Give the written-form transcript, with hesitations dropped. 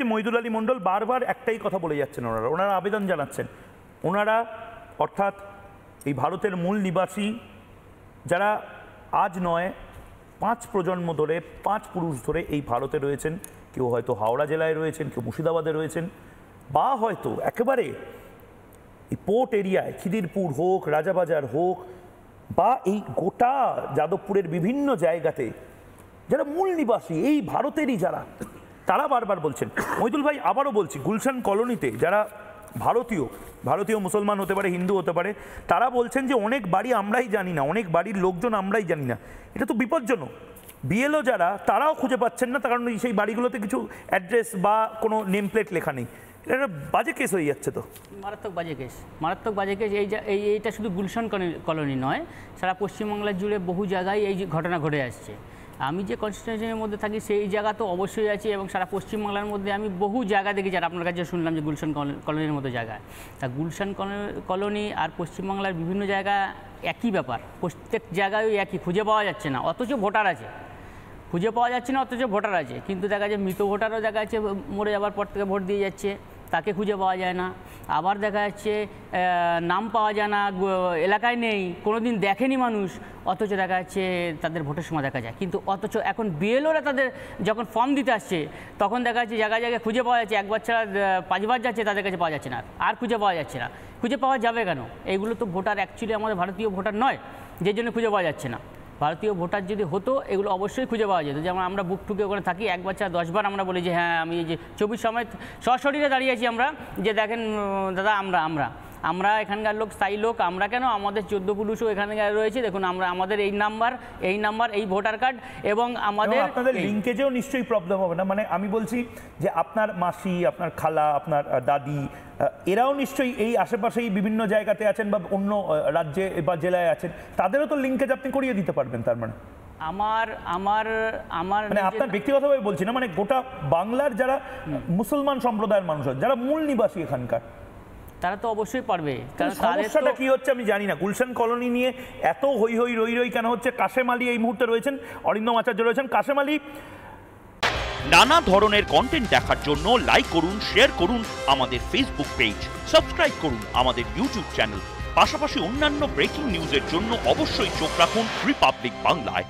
মইদুল আলী মণ্ডল বারবার একটাই কথা বলে যাচ্ছেন, ওনারা আবেদন জানাচ্ছেন, ওনারা অর্থাৎ এই ভারতের মূল নিবাসী যারা আজ নয় 5 প্রজন্ম ধরে 5 পুরুষ ধরে এই ভারতে রয়েছেন, কেউ হয়তো হাওড়া জেলায় রয়েছেন, কেউ মুর্শিদাবাদে রয়েছেন, বা হয়তো একেবারে এই পোর্ট এরিয়ায় খিদিরপুর হোক, রাজাবাজার হোক, বা এই গোটা যাদবপুরের বিভিন্ন জায়গাতে যারা মূল নিবাসী এই ভারতেরই যারা, তারা বারবার বলছেন। মইদুল ভাই আবারও বলছি, গুলশান কলোনিতে যারা ভারতীয় মুসলমান হতে পারে, হিন্দু হতে পারে, তারা বলছেন যে অনেক বাড়ি আমরাই জানি না, অনেক বাড়ির লোকজন আমরাই জানি না। এটা তো বিপজ্জনক। বিএলও যারা, তারাও খুঁজে পাচ্ছেন না, তার কারণ সেই বাড়িগুলোতে কিছু অ্যাড্রেস বা কোনো নেম প্লেট লেখা নেই। এটা বাজে কেস হয়ে যাচ্ছে। তো মারাত্মক বাজে কেস। এইটা শুধু গুলশান কলোনি নয়, সারা পশ্চিমবাংলার জুড়ে বহু জায়গায় এই ঘটনা ঘটে আসছে। আমি যে কনস্টিটিউশনের মধ্যে থাকি সেই জায়গা তো অবশ্যই আছে, এবং সারা পশ্চিমবাংলার মধ্যে আমি বহু জায়গা দেখেছি। আর আপনার কাছে শুনলাম যে গুলশান কলোনির মতো জায়গায়, তা গুলশান কলোনি আর পশ্চিমবাংলার বিভিন্ন জায়গা একই ব্যাপার, প্রত্যেক জায়গায় একই, খুঁজে পাওয়া যাচ্ছে না, অথচ ভোটার আছে। কিন্তু দেখা যায় মৃত ভোটারও দেখা যাচ্ছে, মরে যাওয়ার পর থেকে ভোট দিয়ে যাচ্ছে, তাকে খুঁজে পাওয়া যায় না। আবার দেখা যাচ্ছে নাম পাওয়া যায় না, এলাকায় নেই, কোনো দিন দেখেনি মানুষ, অথচ দেখা যাচ্ছে তাদের ভোটের সময় দেখা যায়। কিন্তু অথচ এখন বিএলওরা তাদের যখন ফর্ম দিতে আসছে, তখন দেখা যাচ্ছে জায়গায় জায়গায় খুঁজে পাওয়া যাচ্ছে, একবার ছাড়া 5 বার যাচ্ছে, তাদের কাছে পাওয়া যাচ্ছে না, আর খুঁজে পাওয়া যাচ্ছে না। খুঁজে পাওয়া যাবে কেন? এইগুলো তো ভোটার অ্যাকচুয়ালি আমাদের ভারতীয় ভোটার নয়, যে জন্য খুঁজে পাওয়া যাচ্ছে না। ভারতীয় ভোটার যদি হতো, এগুলো অবশ্যই খুঁজে পাওয়া যেত। যেমন আমরা বুক ঠুকে ওখানে থাকি, একবার ছাড়া 10 বার আমরা বলি যে হ্যাঁ আমি এই যে 24 সময় সশরীরে দাঁড়িয়ে আছি আমরা, যে দেখেন দাদা আমরা এখানকার লোক, স্থায়ী লোক, আমরা কেন, আমাদের 14 পুরুষও এখানে রয়েছে, দেখুন আমরা, আমাদের এই নাম্বার, এই ভোটার কার্ড, এবং আমাদের আপনাদের লিঙ্কেজেও নিশ্চয়ই প্রবলেম হবে না। মানে আমি বলছি যে আপনার মাসি, আপনার খালা, আপনার দাদি, এরাও নিশ্চয়ই এই আশেপাশেই বিভিন্ন জায়গাতে আছেন বা অন্য রাজ্যে বা জেলায় আছেন, তাদেরও তো লিঙ্কেজ আপনি করিয়ে দিতে পারবেন। তার মানে আমার মানে আপনার ব্যক্তিগতভাবে বলছি না, মানে গোটা বাংলার যারা মুসলমান সম্প্রদায়ের মানুষ, যারা মূল নিবাসী এখানকার, তারা তো অবশ্যই পারবে। সমস্যাটা কি হচ্ছে আমি জানি না। গুলশান কলোনি নিয়ে এত হই রই কেন হচ্ছে? কাশেম আলী এই মুহূর্তে রয়েছেন, অরিন্দম আচার্য রয়েছেন। কাশেম আলী, নানা ধরনের কন্টেন্ট দেখার জন্য লাইক করুন, শেয়ার করুন আমাদের ফেসবুক পেজ, সাবস্ক্রাইব করুন আমাদের ইউটিউব চ্যানেল। পাশাপাশি অন্যান্য ব্রেকিং নিউজের জন্য অবশ্যই চোখ রাখুন রিপাবলিক বাংলায়।